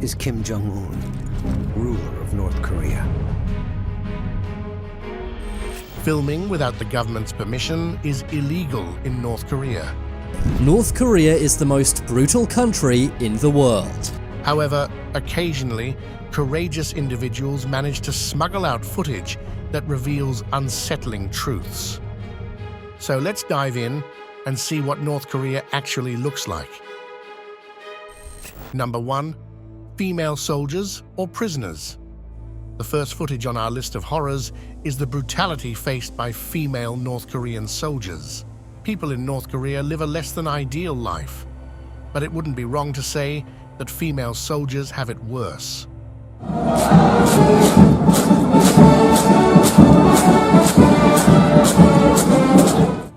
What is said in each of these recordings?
is Kim Jong-un, ruler of North Korea. Filming without the government's permission is illegal in North Korea. North Korea is the most brutal country in the world. However, occasionally, courageous individuals manage to smuggle out footage that reveals unsettling truths. So let's dive in and see what North Korea actually looks like. Number 1. Female soldiers or prisoners. The first footage on our list of horrors is the brutality faced by female North Korean soldiers. People in North Korea live a less than ideal life, but it wouldn't be wrong to say that female soldiers have it worse.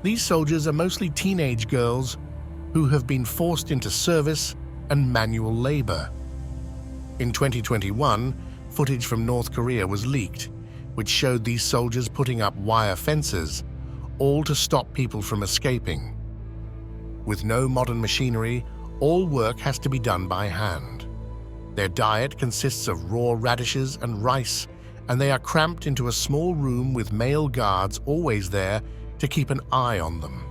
These soldiers are mostly teenage girls who have been forced into service and manual labor. In 2021, footage from North Korea was leaked, which showed these soldiers putting up wire fences, all to stop people from escaping. With no modern machinery, all work has to be done by hand. Their diet consists of raw radishes and rice, and they are cramped into a small room with male guards always there to keep an eye on them.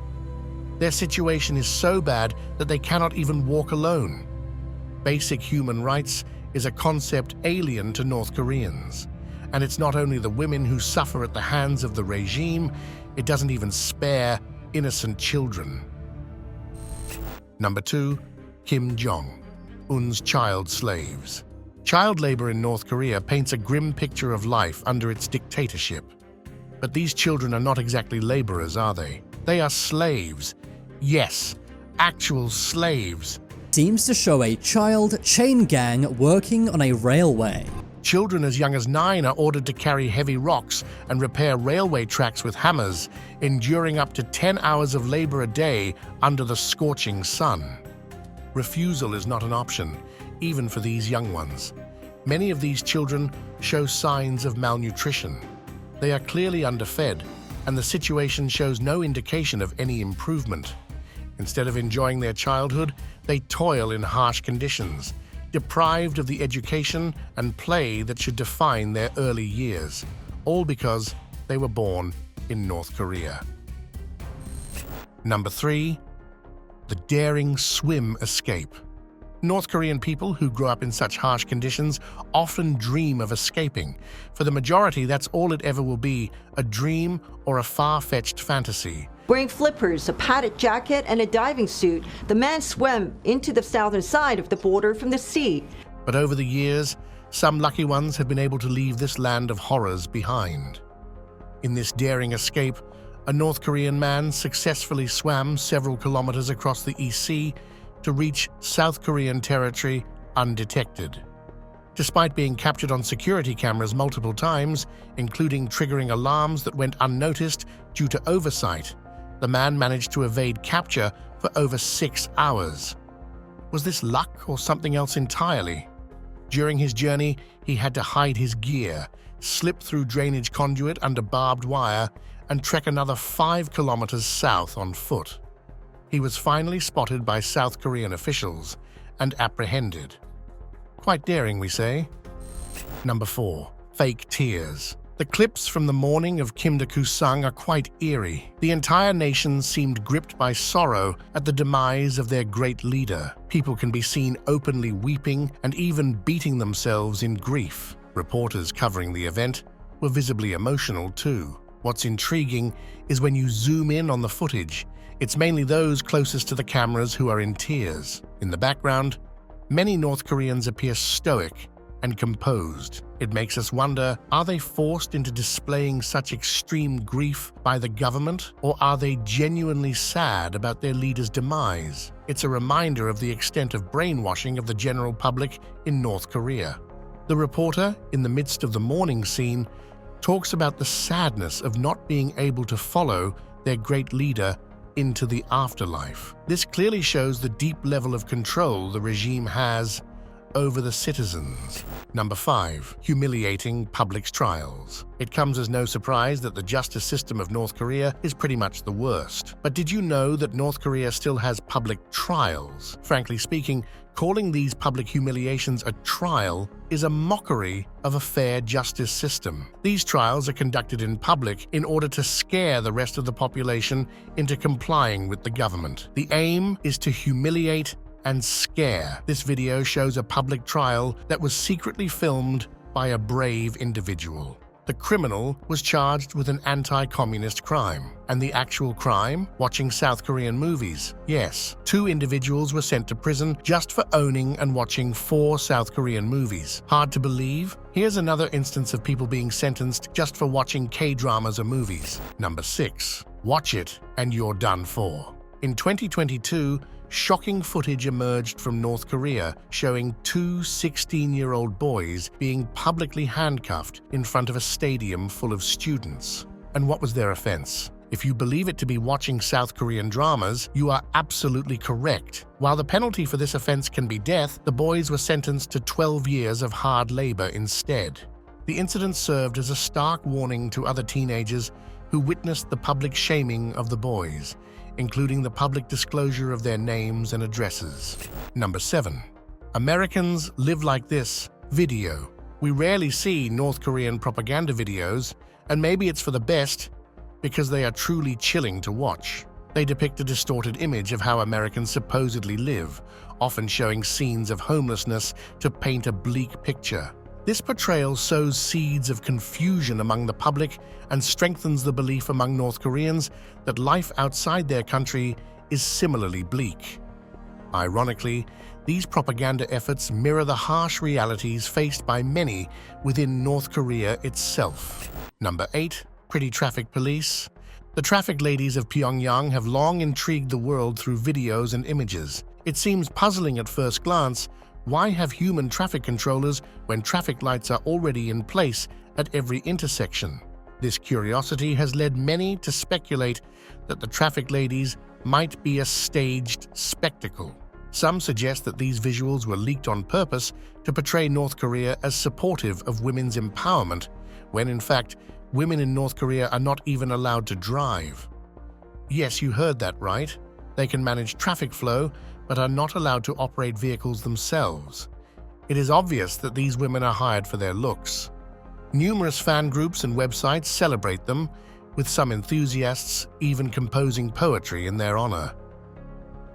Their situation is so bad that they cannot even walk alone. Basic human rights is a concept alien to North Koreans, and it's not only the women who suffer at the hands of the regime, it doesn't even spare innocent children. Number 2. Kim Jong-un's child slaves. Child labor in North Korea paints a grim picture of life under its dictatorship. But these children are not exactly laborers, are they? They are slaves. Yes, actual slaves. Seems to show a child chain gang working on a railway. Children as young as 9 are ordered to carry heavy rocks and repair railway tracks with hammers, enduring up to 10 hours of labor a day under the scorching sun. Refusal is not an option, even for these young ones. Many of these children show signs of malnutrition. They are clearly underfed, and the situation shows no indication of any improvement. Instead of enjoying their childhood, they toil in harsh conditions, deprived of the education and play that should define their early years, all because they were born in North Korea. Number 3. The daring swim escape. North Korean people who grow up in such harsh conditions often dream of escaping. For the majority, that's all it ever will be, a dream or a far-fetched fantasy. Wearing flippers, a padded jacket, and a diving suit, the man swam into the southern side of the border from the sea. But over the years, some lucky ones have been able to leave this land of horrors behind. In this daring escape, a North Korean man successfully swam several kilometers across the East Sea to reach South Korean territory undetected. Despite being captured on security cameras multiple times, including triggering alarms that went unnoticed due to oversight, the man managed to evade capture for over 6 hours. Was this luck or something else entirely? During his journey, he had to hide his gear, slip through drainage conduit under barbed wire, and trek another 5 kilometers south on foot. He was finally spotted by South Korean officials and apprehended. Quite daring, we say. Number 4. Fake tears. The clips from the morning of Kim Il-sung are quite eerie. The entire nation seemed gripped by sorrow at the demise of their great leader. People can be seen openly weeping and even beating themselves in grief. Reporters covering the event were visibly emotional too. What's intriguing is when you zoom in on the footage, it's mainly those closest to the cameras who are in tears. In the background, many North Koreans appear stoic and composed. It makes us wonder, are they forced into displaying such extreme grief by the government, or are they genuinely sad about their leader's demise? It's a reminder of the extent of brainwashing of the general public in North Korea. The reporter, in the midst of the mourning scene, talks about the sadness of not being able to follow their great leader into the afterlife. This clearly shows the deep level of control the regime has over the citizens. Number 5. Humiliating public trials. It comes as no surprise that the justice system of North Korea is pretty much the worst. But did you know that North Korea still has public trials? Frankly speaking, Calling these public humiliations a trial is a mockery of a fair justice system. These trials are conducted in public in order to scare the rest of the population into complying with the government. The aim is to humiliate and scare. This video shows a public trial that was secretly filmed by a brave individual. The criminal was charged with an anti-communist crime. And the actual crime? Watching South Korean movies. Yes, 2 individuals were sent to prison just for owning and watching 4 South Korean movies. Hard to believe? Here's another instance of people being sentenced just for watching K-dramas or movies. Number 6. Watch it and you're done for. In 2022, shocking footage emerged from North Korea showing 2 16-year-old boys being publicly handcuffed in front of a stadium full of students. And what was their offense? If you believe it to be watching South Korean dramas, you are absolutely correct. While the penalty for this offense can be death, the boys were sentenced to 12 years of hard labor instead. The incident served as a stark warning to other teenagers who witnessed the public shaming of the boys, including the public disclosure of their names and addresses. Number 7. Americans Live Like This video. We rarely see North Korean propaganda videos, and maybe it's for the best because they are truly chilling to watch. They depict a distorted image of how Americans supposedly live, often showing scenes of homelessness to paint a bleak picture. This portrayal sows seeds of confusion among the public and strengthens the belief among North Koreans that life outside their country is similarly bleak. Ironically, these propaganda efforts mirror the harsh realities faced by many within North Korea itself. Number 8. Pretty traffic police. The traffic ladies of Pyongyang have long intrigued the world through videos and images. It seems puzzling at first glance. Why have human traffic controllers when traffic lights are already in place at every intersection? This curiosity has led many to speculate that the traffic ladies might be a staged spectacle. Some suggest that these visuals were leaked on purpose to portray North Korea as supportive of women's empowerment, when in fact, women in North Korea are not even allowed to drive. Yes, you heard that right. They can manage traffic flow, but are not allowed to operate vehicles themselves. It is obvious that these women are hired for their looks. Numerous fan groups and websites celebrate them, with some enthusiasts even composing poetry in their honor.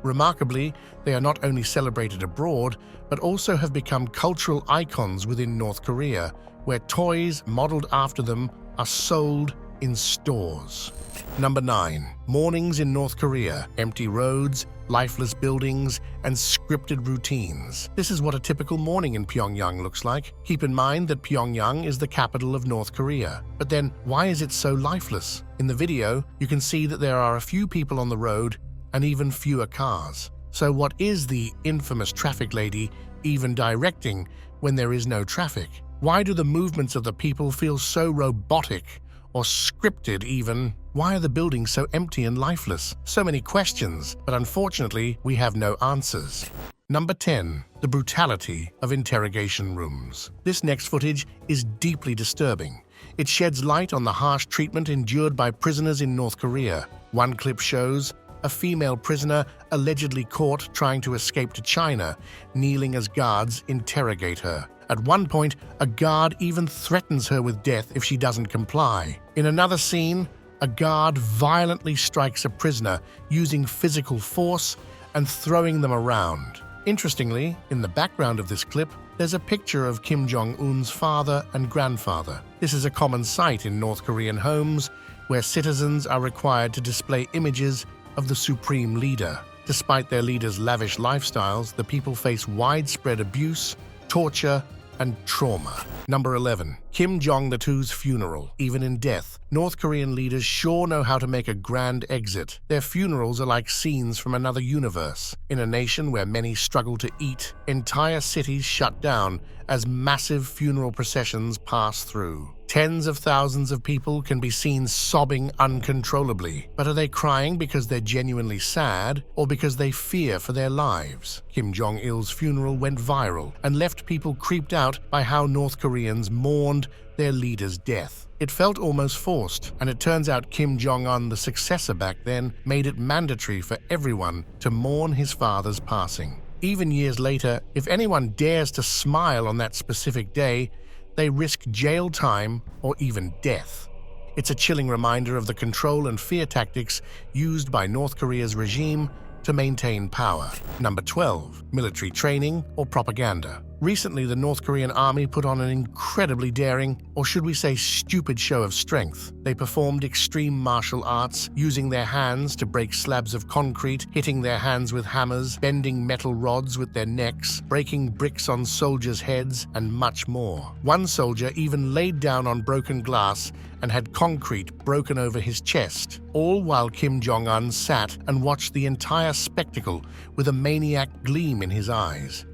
Remarkably, they are not only celebrated abroad, but also have become cultural icons within North Korea, where toys modeled after them are sold in stores. Number 9. Mornings in North Korea. Empty roads, lifeless buildings, and scripted routines. This is what a typical morning in Pyongyang looks like. Keep in mind that Pyongyang is the capital of North Korea. But then, why is it so lifeless? In the video, you can see that there are a few people on the road and even fewer cars. So what is the infamous traffic lady even directing when there is no traffic? Why do the movements of the people feel so robotic or scripted even? Why are the buildings so empty and lifeless? So many questions, but unfortunately, we have no answers. Number 10. The brutality of interrogation rooms. This next footage is deeply disturbing. It sheds light on the harsh treatment endured by prisoners in North Korea. One clip shows a female prisoner allegedly caught trying to escape to China, kneeling as guards interrogate her. At one point, a guard even threatens her with death if she doesn't comply. In another scene, a guard violently strikes a prisoner using physical force and throwing them around. Interestingly, in the background of this clip, there's a picture of Kim Jong-un's father and grandfather. This is a common sight in North Korean homes where citizens are required to display images of the supreme leader. Despite their leader's lavish lifestyles, the people face widespread abuse, torture, and trauma. Number 11. Kim Jong-il's funeral. Even in death, North Korean leaders sure know how to make a grand exit. Their funerals are like scenes from another universe. In a nation where many struggle to eat, entire cities shut down as massive funeral processions pass through. Tens of thousands of people can be seen sobbing uncontrollably. But are they crying because they're genuinely sad or because they fear for their lives? Kim Jong-il's funeral went viral and left people creeped out by how North Koreans mourned their leader's death. It felt almost forced, and it turns out Kim Jong-un, the successor back then, made it mandatory for everyone to mourn his father's passing. Even years later, if anyone dares to smile on that specific day, they risk jail time or even death. It's a chilling reminder of the control and fear tactics used by North Korea's regime to maintain power. Number 12. Military training or propaganda. Recently, the North Korean army put on an incredibly daring, or should we say stupid, show of strength. They performed extreme martial arts, using their hands to break slabs of concrete, hitting their hands with hammers, bending metal rods with their necks, breaking bricks on soldiers' heads, and much more. One soldier even laid down on broken glass and had concrete broken over his chest, all while Kim Jong-un sat and watched the entire spectacle with a maniac gleam in his eyes.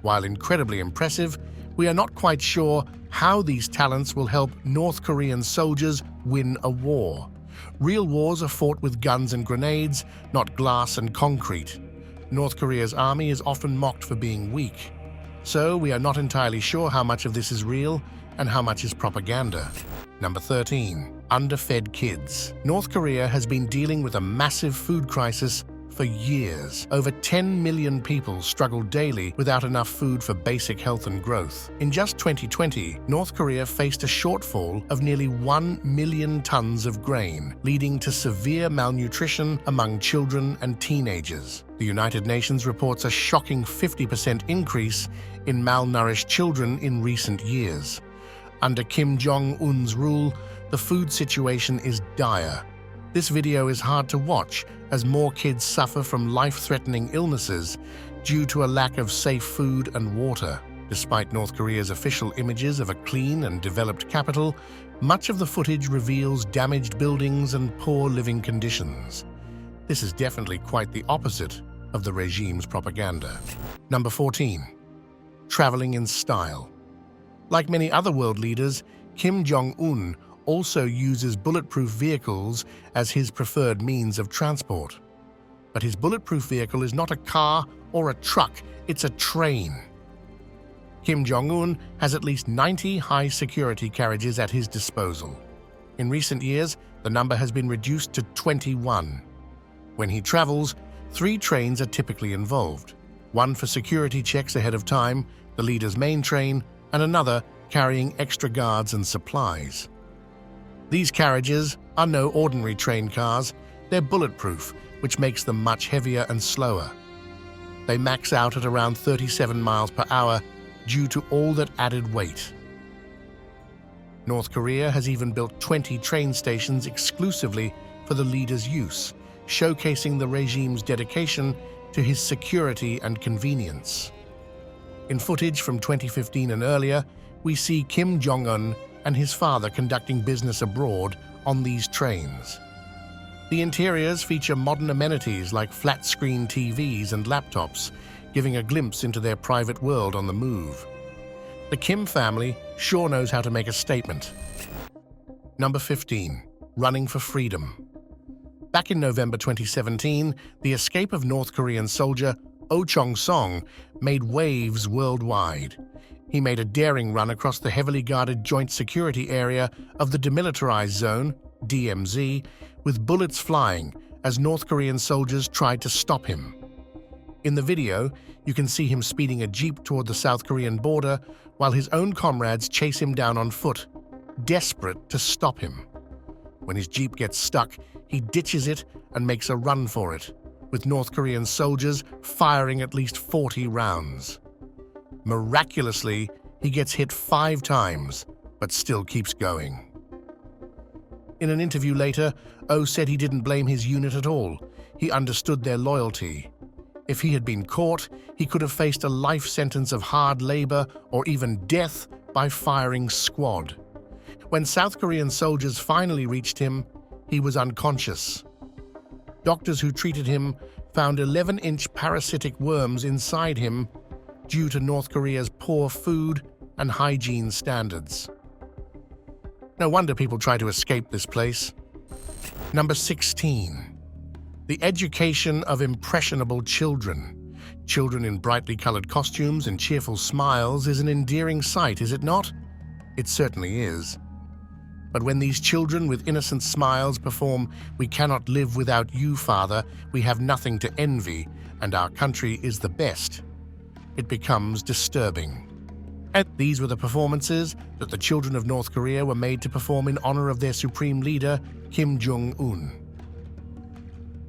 While incredibly impressive, we are not quite sure how these talents will help North Korean soldiers win a war. Real wars are fought with guns and grenades, not glass and concrete. North Korea's army is often mocked for being weak. So we are not entirely sure how much of this is real and how much is propaganda. Number 13. Underfed kids. North Korea has been dealing with a massive food crisis for years. Over 10 million people struggle daily without enough food for basic health and growth. In just 2020, North Korea faced a shortfall of nearly 1 million tons of grain, leading to severe malnutrition among children and teenagers. The United Nations reports a shocking 50% increase in malnourished children in recent years. Under Kim Jong-un's rule, the food situation is dire. This video is hard to watch as more kids suffer from life-threatening illnesses due to a lack of safe food and water. Despite North Korea's official images of a clean and developed capital, much of the footage reveals damaged buildings and poor living conditions. This is definitely quite the opposite of the regime's propaganda. Number 14. Traveling in style. Like many other world leaders, Kim Jong-un also uses bulletproof vehicles as his preferred means of transport. But his bulletproof vehicle is not a car or a truck, it's a train. Kim Jong-un has at least 90 high-security carriages at his disposal. In recent years, the number has been reduced to 21. When he travels, 3 trains are typically involved. One for security checks ahead of time, the leader's main train, and another carrying extra guards and supplies. These carriages are no ordinary train cars, they're bulletproof, which makes them much heavier and slower. They max out at around 37 miles per hour due to all that added weight. North Korea has even built 20 train stations exclusively for the leader's use, showcasing the regime's dedication to his security and convenience. In footage from 2015 and earlier, we see Kim Jong-un and his father conducting business abroad on these trains. The interiors feature modern amenities like flat-screen TVs and laptops, giving a glimpse into their private world on the move. The Kim family sure knows how to make a statement. Number 15. Running for freedom. Back in November 2017, the escape of North Korean soldier Oh Chong-song made waves worldwide. He made a daring run across the heavily guarded joint security area of the demilitarized zone, DMZ, with bullets flying as North Korean soldiers tried to stop him. In the video, you can see him speeding a jeep toward the South Korean border while his own comrades chase him down on foot, desperate to stop him. When his jeep gets stuck, he ditches it and makes a run for it, with North Korean soldiers firing at least 40 rounds. Miraculously, he gets hit 5 times, but still keeps going. In an interview later, Oh said he didn't blame his unit at all. He understood their loyalty. If he had been caught, he could have faced a life sentence of hard labor or even death by firing squad. When South Korean soldiers finally reached him, he was unconscious. Doctors who treated him found 11-inch parasitic worms inside him due to North Korea's poor food and hygiene standards. No wonder people try to escape this place. Number 16. The education of impressionable children. Children in brightly colored costumes and cheerful smiles is an endearing sight, is it not? It certainly is. But when these children with innocent smiles perform "We cannot live without you, Father, we have nothing to envy, and our country is the best," it becomes disturbing. And these were the performances that the children of North Korea were made to perform in honor of their supreme leader, Kim Jong-un.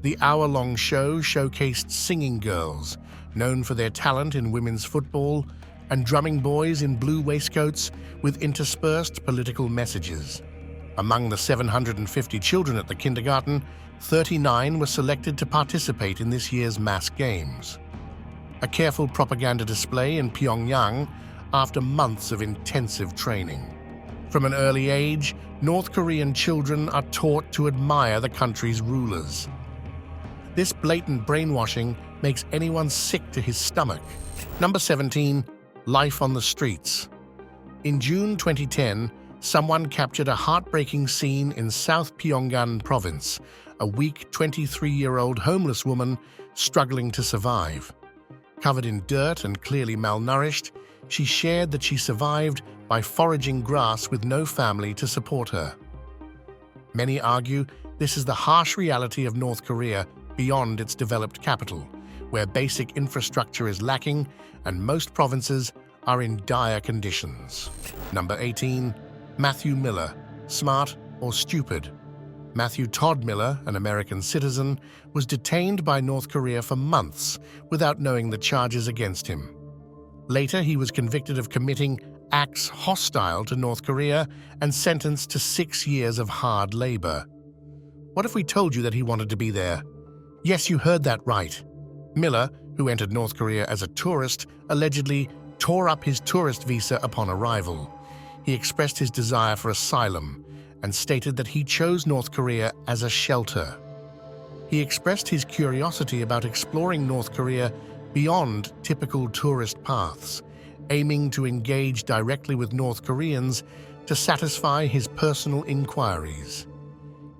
The hour-long show showcased singing girls, known for their talent in women's football, and drumming boys in blue waistcoats with interspersed political messages. Among the 750 children at the kindergarten, 39 were selected to participate in this year's mass games. A careful propaganda display in Pyongyang after months of intensive training. From an early age, North Korean children are taught to admire the country's rulers. This blatant brainwashing makes anyone sick to his stomach. Number 17. Life on the streets. In June 2010, someone captured a heartbreaking scene in South Pyongan province, a weak 23-year-old homeless woman struggling to survive. Covered in dirt and clearly malnourished, she shared that she survived by foraging grass with no family to support her. Many argue this is the harsh reality of North Korea beyond its developed capital, where basic infrastructure is lacking and most provinces are in dire conditions. Number 18. Matthew Miller, smart or stupid? Matthew Todd Miller, an American citizen, was detained by North Korea for months without knowing the charges against him. Later, he was convicted of committing acts hostile to North Korea and sentenced to 6 years of hard labor. What if we told you that he wanted to be there? Yes, you heard that right. Miller, who entered North Korea as a tourist, allegedly tore up his tourist visa upon arrival. He expressed his desire for asylum and stated that he chose North Korea as a shelter. He expressed his curiosity about exploring North Korea beyond typical tourist paths, aiming to engage directly with North Koreans to satisfy his personal inquiries.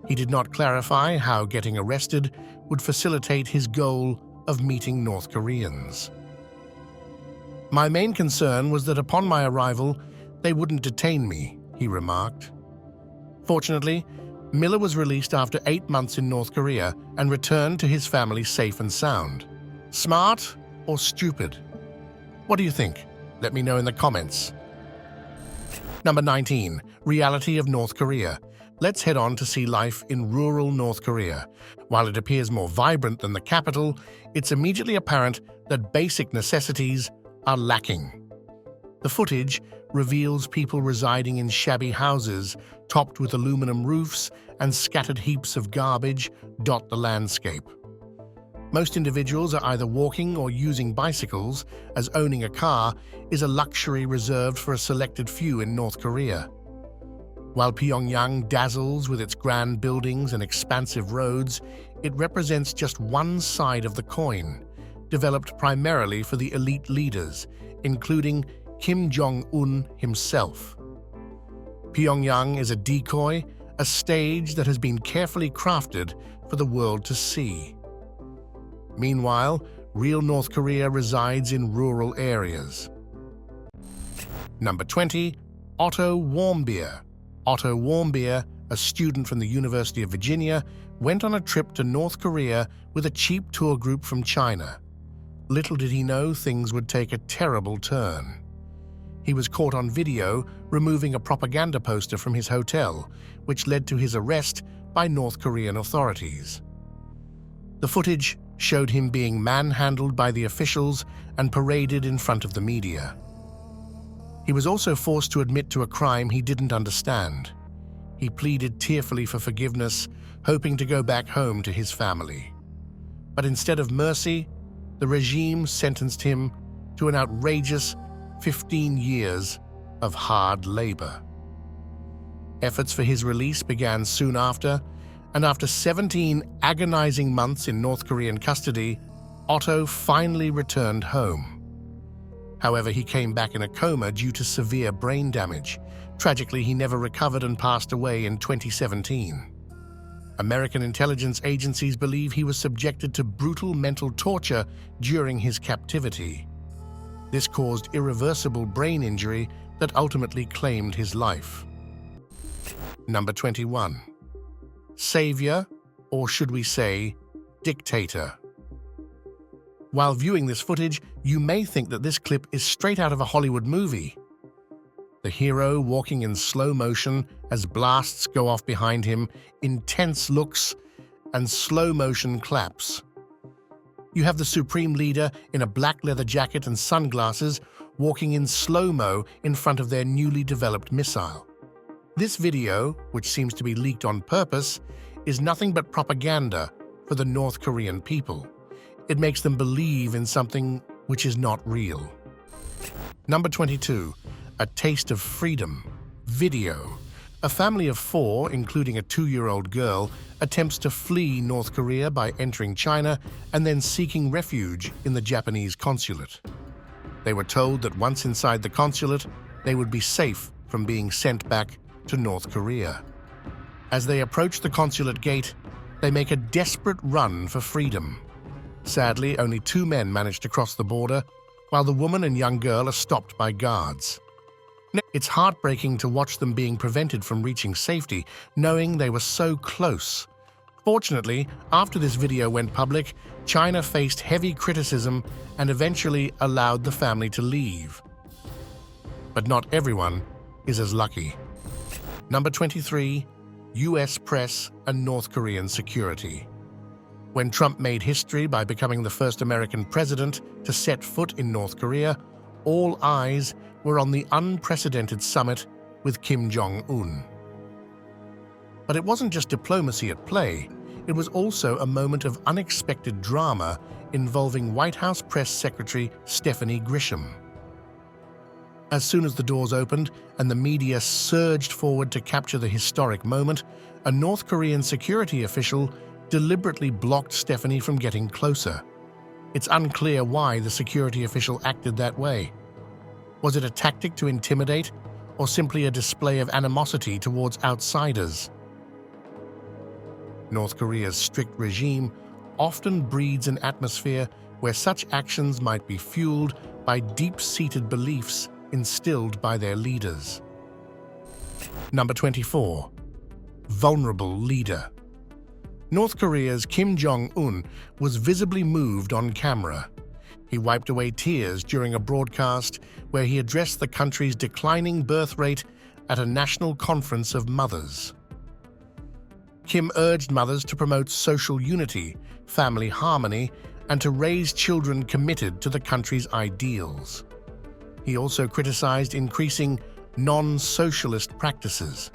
He did not clarify how getting arrested would facilitate his goal of meeting North Koreans. My main concern was that upon my arrival, they wouldn't detain me, he remarked. Fortunately, Miller was released after 8 months in North Korea and returned to his family safe and sound. Smart or stupid? What do you think? Let me know in the comments. Number 19. Reality of North Korea. Let's head on to see life in rural North Korea. While it appears more vibrant than the capital, it's immediately apparent that basic necessities are lacking. The footage reveals people residing in shabby houses topped with aluminum roofs and scattered heaps of garbage dot the landscape. Most individuals are either walking or using bicycles, as owning a car is a luxury reserved for a selected few in North Korea. While Pyongyang dazzles with its grand buildings and expansive roads, it represents just one side of the coin, developed primarily for the elite leaders, including Kim Jong-un himself. Pyongyang is a decoy, a stage that has been carefully crafted for the world to see. Meanwhile, real North Korea resides in rural areas. Number 20. Otto Warbear. Otto Warbear, a student from the University of Virginia, went on a trip to North Korea with a cheap tour group from China. Little did he know things would take a terrible turn. He was caught on video removing a propaganda poster from his hotel, which led to his arrest by North Korean authorities. The footage showed him being manhandled by the officials and paraded in front of the media. He was also forced to admit to a crime he didn't understand. He pleaded tearfully for forgiveness, hoping to go back home to his family. But instead of mercy, the regime sentenced him to an outrageous 15 years of hard labor. Efforts for his release began soon after, and after 17 agonizing months in North Korean custody, Otto finally returned home. However, he came back in a coma due to severe brain damage. Tragically, he never recovered and passed away in 2017. American intelligence agencies believe he was subjected to brutal mental torture during his captivity. This caused irreversible brain injury that ultimately claimed his life. Number 21. Savior, or should we say, dictator? While viewing this footage, you may think that this clip is straight out of a Hollywood movie. The hero walking in slow motion as blasts go off behind him, intense looks, and slow motion claps. You have the supreme leader in a black leather jacket and sunglasses walking in slow-mo in front of their newly developed missile. This video, which seems to be leaked on purpose, is nothing but propaganda for the North Korean people. It makes them believe in something which is not real. Number 22. A Taste of Freedom. Video. A family of 4, including a 2-year-old girl, attempts to flee North Korea by entering China and then seeking refuge in the Japanese consulate. They were told that once inside the consulate, they would be safe from being sent back to North Korea. As they approach the consulate gate, they make a desperate run for freedom. Sadly, only 2 men manage to cross the border, while the woman and young girl are stopped by guards. It's heartbreaking to watch them being prevented from reaching safety, knowing they were so close. Fortunately, after this video went public, China faced heavy criticism and eventually allowed the family to leave. But not everyone is as lucky. Number 23. US press and North Korean security. When Trump made history by becoming the first American president to set foot in North Korea, all eyes were on the unprecedented summit with Kim Jong-un. But it wasn't just diplomacy at play, it was also a moment of unexpected drama involving White House Press Secretary Stephanie Grisham. As soon as the doors opened and the media surged forward to capture the historic moment, a North Korean security official deliberately blocked Stephanie from getting closer. It's unclear why the security official acted that way. Was it a tactic to intimidate, or simply a display of animosity towards outsiders? North Korea's strict regime often breeds an atmosphere where such actions might be fueled by deep-seated beliefs instilled by their leaders. Number 24. Vulnerable leader. North Korea's Kim Jong-un was visibly moved on camera. He wiped away tears during a broadcast where he addressed the country's declining birth rate at a national conference of mothers. Kim urged mothers to promote social unity, family harmony, and to raise children committed to the country's ideals. He also criticized increasing non-socialist practices.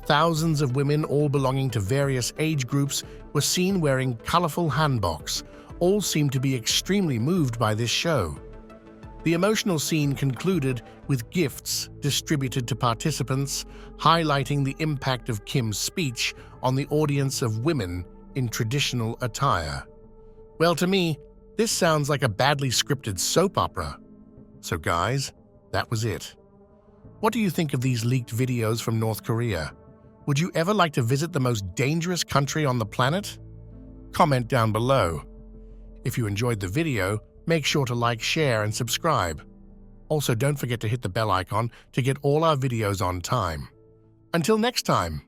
Thousands of women, all belonging to various age groups, were seen wearing colorful hanboks. All seemed to be extremely moved by this show. The emotional scene concluded with gifts distributed to participants, highlighting the impact of Kim's speech on the audience of women in traditional attire. Well, to me, this sounds like a badly scripted soap opera. So guys, that was it. What do you think of these leaked videos from North Korea? Would you ever like to visit the most dangerous country on the planet? Comment down below. If you enjoyed the video, make sure to like, share, and subscribe. Also, don't forget to hit the bell icon to get all our videos on time. Until next time.